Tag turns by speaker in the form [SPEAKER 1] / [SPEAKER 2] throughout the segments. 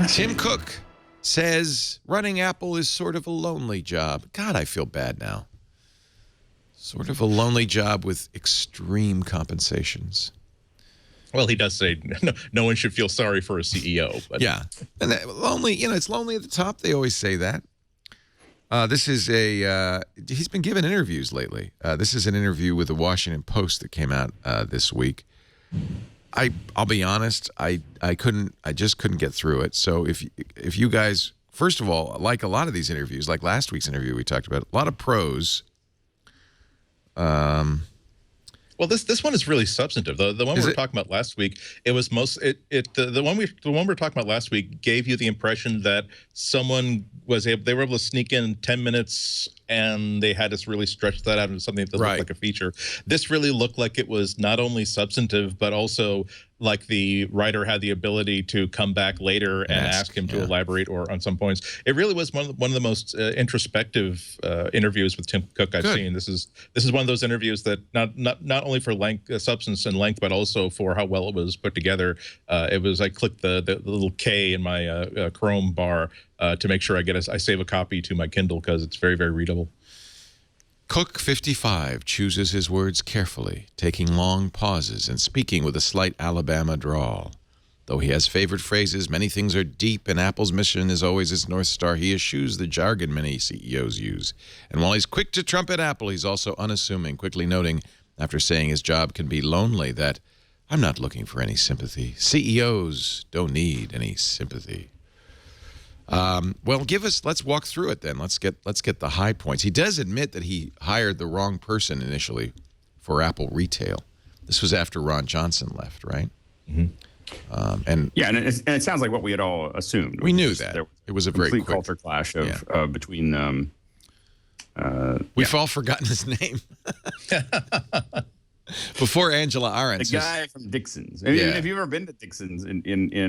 [SPEAKER 1] Tim Cook says running Apple is sort of a lonely job. God, I feel bad now. Sort of a lonely job with extreme compensations.
[SPEAKER 2] Well, he does say no one should feel sorry for a CEO. But.
[SPEAKER 1] Yeah. And that, lonely, it's lonely at the top. They always say that. This is he's been given interviews lately. This is an interview with the Washington Post that came out this week. I'll be honest, I just couldn't get through it. So if you guys, first of all, like a lot of these interviews, like last week's interview we talked about, a lot of pros.
[SPEAKER 2] Well, this one is really substantive. The one we were talking about last week, it was the one we were talking about last week gave you the impression that someone they were able to sneak in 10 minutes and they had to really stretch that out into something that looked like a feature. This really looked like it was not only substantive, but also like the writer had the ability to come back later and ask him to elaborate or on some points. It really was one of the most introspective interviews with Tim Cook I've seen. This is one of those interviews that not only for length, substance and length, but also for how well it was put together. It was I clicked the little K in my Chrome bar to make sure I save a copy to my Kindle because it's very, very readable.
[SPEAKER 1] Cook, 55, chooses his words carefully, taking long pauses and speaking with a slight Alabama drawl. Though he has favorite phrases, many things are deep, and Apple's mission is always its North Star. He eschews the jargon many CEOs use. And while he's quick to trumpet Apple, he's also unassuming, quickly noting, after saying his job can be lonely, that I'm not looking for any sympathy. CEOs don't need any sympathy. Well, let's walk through it then. Let's get the high points. He does admit that he hired the wrong person initially for Apple Retail. This was after Ron Johnson left, right?
[SPEAKER 3] Mm-hmm. And it sounds like what we had all assumed.
[SPEAKER 1] We knew that. It was a very quick
[SPEAKER 3] culture clash of between.
[SPEAKER 1] We've all forgotten his name. Before Angela Arendt.
[SPEAKER 3] The guy from Dixon's. I mean, if you've ever been to Dixon's in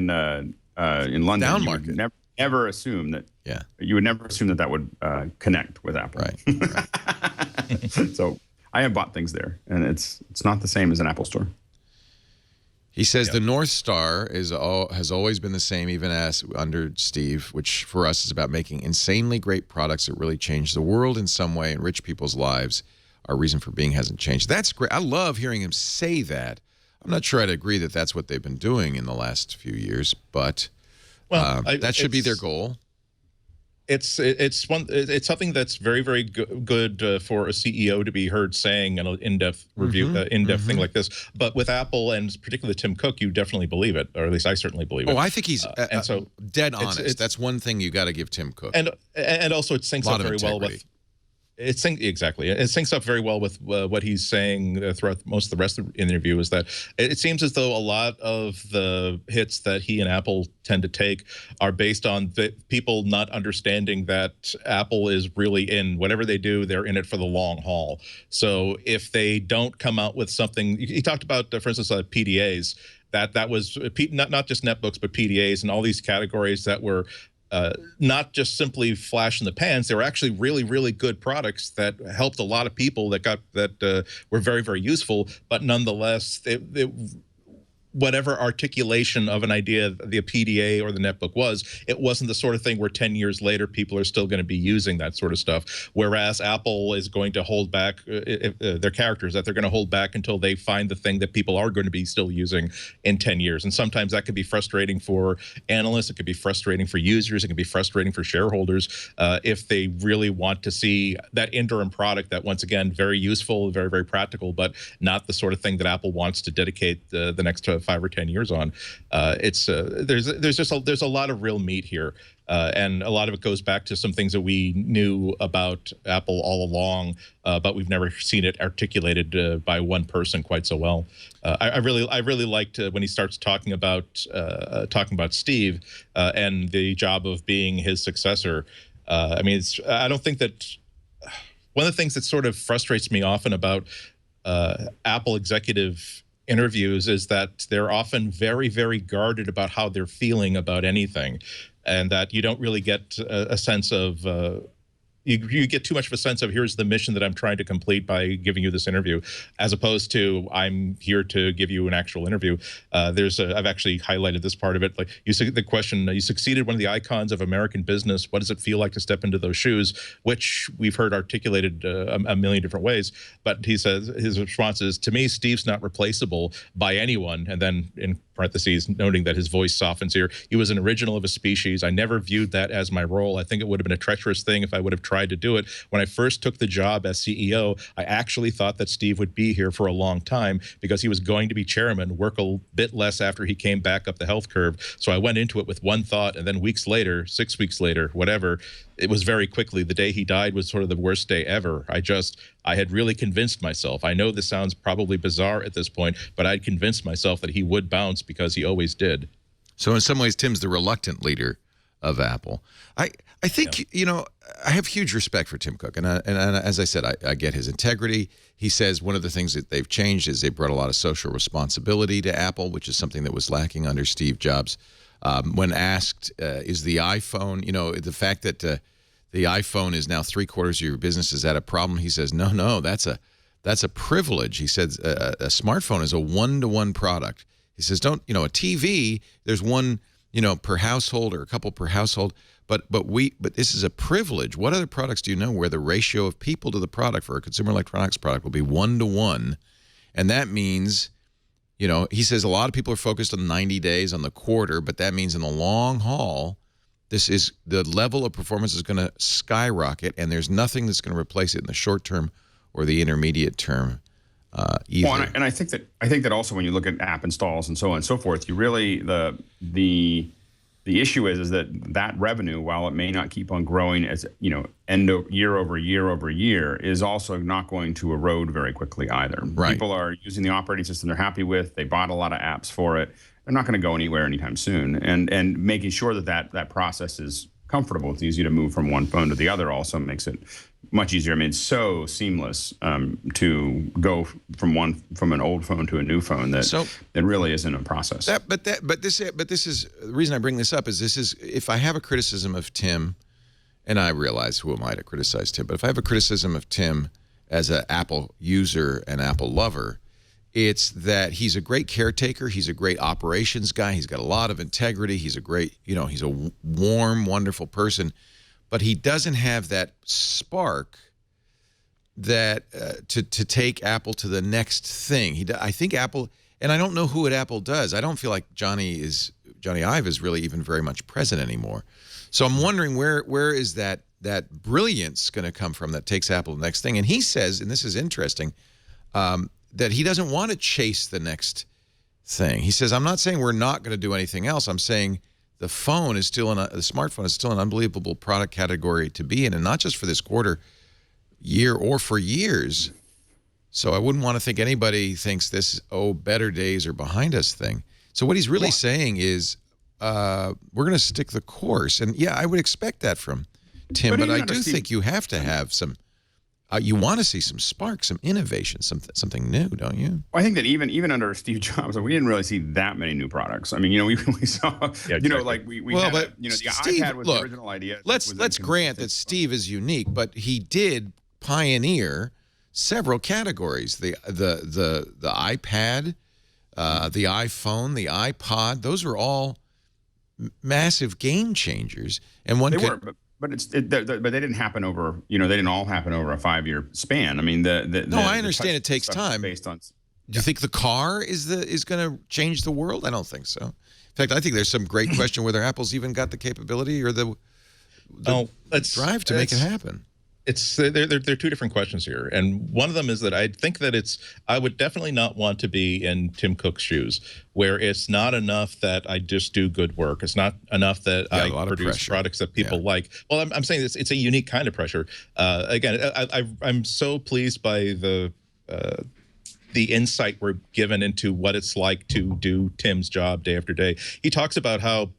[SPEAKER 3] London,
[SPEAKER 1] Down
[SPEAKER 3] you
[SPEAKER 1] market.
[SPEAKER 3] would never assume that.
[SPEAKER 1] Yeah.
[SPEAKER 3] You would never assume that would connect with Apple.
[SPEAKER 1] Right.
[SPEAKER 3] So I have bought things there, and it's not the same as an Apple store.
[SPEAKER 1] He says the North Star has always been the same, even as under Steve, which for us is about making insanely great products that really change the world in some way, enrich people's lives. Our reason for being hasn't changed. That's great. I love hearing him say that. I'm not sure I'd agree that that's what they've been doing in the last few years, but that should be their goal.
[SPEAKER 2] It's something that's very, very good for a CEO to be heard saying in an in-depth review, in-depth thing like this. But with Apple and particularly Tim Cook, you definitely believe it, or at least I certainly believe it.
[SPEAKER 1] Oh, I think he's dead honest. That's one thing you got to give Tim Cook.
[SPEAKER 2] And also it syncs up very well with. It syncs up very well with what he's saying throughout most of the rest of the interview. Is that it seems as though a lot of the hits that he and Apple tend to take are based on the people not understanding that Apple is really in whatever they do, they're in it for the long haul. So if they don't come out with something, he talked about, for instance, PDAs. That was not just netbooks, but PDAs and all these categories that were. Not just simply flash in the pans. They were actually really, really good products that helped a lot of people that were very, very useful. But nonetheless, whatever articulation of an idea the PDA or the netbook was, it wasn't the sort of thing where 10 years later people are still going to be using that sort of stuff. Whereas Apple is going to hold back their characters, that they're going to hold back until they find the thing that people are going to be still using in 10 years. And sometimes that could be frustrating for analysts. It could be frustrating for users. It can be frustrating for shareholders if they really want to see that interim product that, once again, very useful, very, very practical, but not the sort of thing that Apple wants to dedicate the next 5 or 10 years on. There's a lot of real meat here, and a lot of it goes back to some things that we knew about Apple all along, but we've never seen it articulated by one person quite so well. I really liked when he starts talking about Steve and the job of being his successor. I mean, I don't think that one of the things that sort of frustrates me often about Apple executive interviews is that they're often very, very guarded about how they're feeling about anything, and that you don't really get a sense of you get too much of a sense of here's the mission that I'm trying to complete by giving you this interview, as opposed to I'm here to give you an actual interview. I've actually highlighted this part of it. Like the question, you succeeded one of the icons of American business. What does it feel like to step into those shoes? Which we've heard articulated a million different ways. But he says his response is, to me, Steve's not replaceable by anyone. And then in parentheses, noting that his voice softens here, he was an original of his species. I never viewed that as my role. I think it would have been a treacherous thing if I would have tried to do it. When I first took the job as CEO, I actually thought that Steve would be here for a long time because he was going to be chairman, work a bit less after he came back up the health curve. So I went into it with one thought, and then weeks later, 6 weeks later, whatever, it was very quickly. The day he died was sort of the worst day ever. I had really convinced myself. I know this sounds probably bizarre at this point, but I'd convinced myself that he would bounce because he always did.
[SPEAKER 1] So in some ways, Tim's the reluctant leader of Apple. I think, you know, I have huge respect for Tim Cook. And as I said, I get his integrity. He says one of the things that they've changed is they brought a lot of social responsibility to Apple, which is something that was lacking under Steve Jobs. When asked, is the iPhone, you know, the fact that the iPhone is now 3/4 of your business, is that a problem? He says, no, that's a privilege. He says a smartphone is a one-to-one product. He says, a TV, there's one, per household or a couple per household. But this is a privilege. What other products do you know where the ratio of people to the product for a consumer electronics product will be 1-to-1? And that means, he says a lot of people are focused on 90 days, on the quarter, but that means in the long haul, the level of performance is going to skyrocket, and there's nothing that's going to replace it in the short term or the intermediate term either.
[SPEAKER 3] Well, and I think that also when you look at app installs and so on and so forth, you really the issue is that revenue, while it may not keep on growing as year over year, is also not going to erode very quickly either.
[SPEAKER 1] Right.
[SPEAKER 3] People are using the operating system they're happy with. They bought a lot of apps for it. They're not going to go anywhere anytime soon. And making sure that process is comfortable, it's easy to move from one phone to the other, also makes it much easier. I mean, it's so seamless to go from an old phone to a new phone that it really isn't a process.
[SPEAKER 1] But this is the reason I bring this up is if I have a criticism of Tim, and I realize who am I to criticize Tim, but if I have a criticism of Tim as an Apple user and Apple lover, it's that he's a great caretaker. He's a great operations guy. He's got a lot of integrity. He's a great, he's a warm, wonderful person. But he doesn't have that spark that to take Apple to the next thing. I think Apple, and I don't know who at Apple does. I don't feel like Johnny Ive is really even very much present anymore. So I'm wondering where is that brilliance going to come from that takes Apple to the next thing? And he says, and this is interesting, that he doesn't want to chase the next thing. He says, I'm not saying we're not going to do anything else. I'm saying the smartphone is still an unbelievable product category to be in, and not just for this quarter, year, or for years. So I wouldn't want to think anybody thinks this, better days are behind us thing. So what he's really saying is we're going to stick the course. And yeah, I would expect that from Tim, but I do think you have to have some you want to see some spark, some innovation, something new, don't you?
[SPEAKER 3] Well, I think that even under Steve Jobs, we didn't really see that many new products. I mean, we saw, like we had, the
[SPEAKER 1] Steve,
[SPEAKER 3] iPad was the original idea.
[SPEAKER 1] Let's grant that Steve is unique, but he did pioneer several categories: the iPad, the iPhone, the iPod. Those are all massive game changers, and one could.
[SPEAKER 3] But they didn't happen over, they didn't all happen over a 5-year span. I mean,
[SPEAKER 1] I understand it takes time.
[SPEAKER 3] Based on.
[SPEAKER 1] Do you think the car is going to change the world? I don't think so. In fact, I think there's some great question whether Apple's even got the capability or the drive to make it happen.
[SPEAKER 2] There are two different questions here, and one of them is that I think that I would definitely not want to be in Tim Cook's shoes, where it's not enough that I just do good work. It's not enough that I produce products that people like. Well, I'm saying it's a unique kind of pressure. Again, I'm so pleased by the insight we're given into what it's like to do Tim's job day after day. He talks about how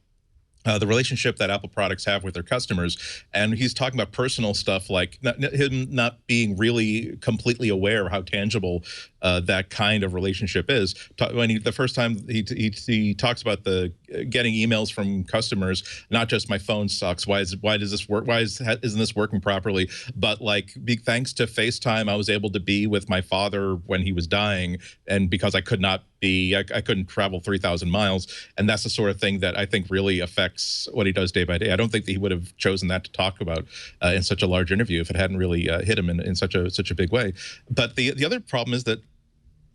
[SPEAKER 2] the relationship that Apple products have with their customers. And he's talking about personal stuff like him not being really completely aware of how tangible that kind of relationship is. When the first time he talks about the getting emails from customers, not just my phone sucks. Why does this work? Isn't this working properly? But like, thanks to FaceTime, I was able to be with my father when he was dying, and because I could not be, I couldn't travel 3,000 miles, and that's the sort of thing that I think really affects what he does day by day. I don't think that he would have chosen that to talk about in such a large interview if it hadn't really hit him in such a big way. But the other problem is that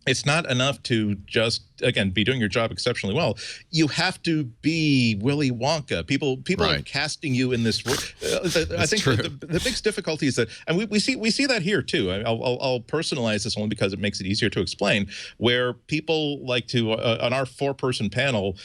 [SPEAKER 2] it's not enough to just, again, be doing your job exceptionally well. You have to be Willy Wonka. People
[SPEAKER 1] right.
[SPEAKER 2] are casting you in this. I think the biggest difficulty is that, and we see that here too. I'll personalize this only because it makes it easier to explain. Where people like to on our 4-person panel,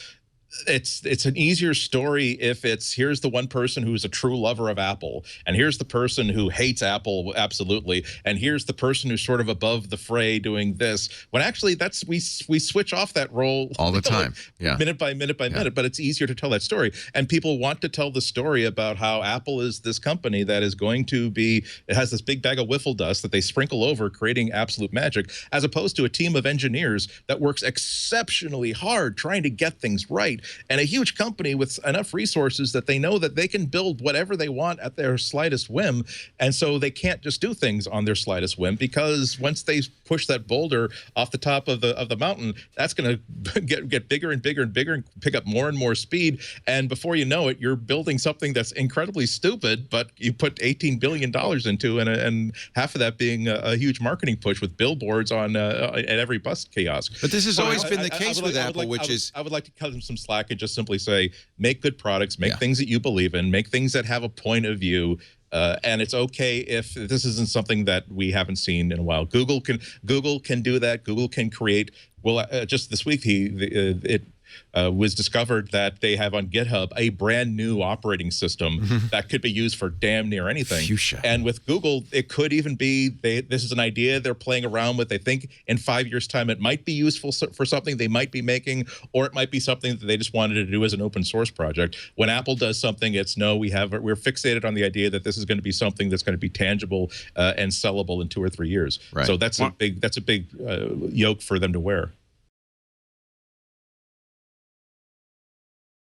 [SPEAKER 2] it's an easier story if it's, here's the one person who's a true lover of Apple, and here's the person who hates Apple absolutely, and here's the person who's sort of above the fray doing this, when actually that's we switch off that role
[SPEAKER 1] all the time,
[SPEAKER 2] minute by minute by minute. But it's easier to tell that story, and people want to tell the story about how Apple is this company that is going to be, it has this big bag of wiffle dust that they sprinkle over, creating absolute magic, as opposed to a team of engineers that works exceptionally hard trying to get things right. And a huge company with enough resources that they know that they can build whatever they want at their slightest whim. And so they can't just do things on their slightest whim, because once they push that boulder off the top of the mountain, that's going to get bigger and bigger and bigger and pick up more and more speed. And before you know it, you're building something that's incredibly stupid, but you put $18 billion into, and half of that being a huge marketing push with billboards on at every bus kiosk.
[SPEAKER 1] But this has always been the case with Apple,
[SPEAKER 2] I would like to cut them some slack and just simply say, make good products, make things that you believe in, make things that have a point of view. And it's okay if this isn't something that we haven't seen in a while. Google can do that. Google can create. Well, just this week, it was discovered that they have on GitHub a brand new operating system that could be used for damn near anything.
[SPEAKER 1] Fuchsia.
[SPEAKER 2] And with Google, it could even be, this is an idea they're playing around with. They think in 5 years' time it might be useful for something they might be making, or it might be something that they just wanted to do as an open source project. When Apple does something, it's no, we're fixated on the idea that this is going to be something that's going to be tangible and sellable in 2 or 3 years.
[SPEAKER 1] Right.
[SPEAKER 2] So that's a big yoke for them to wear.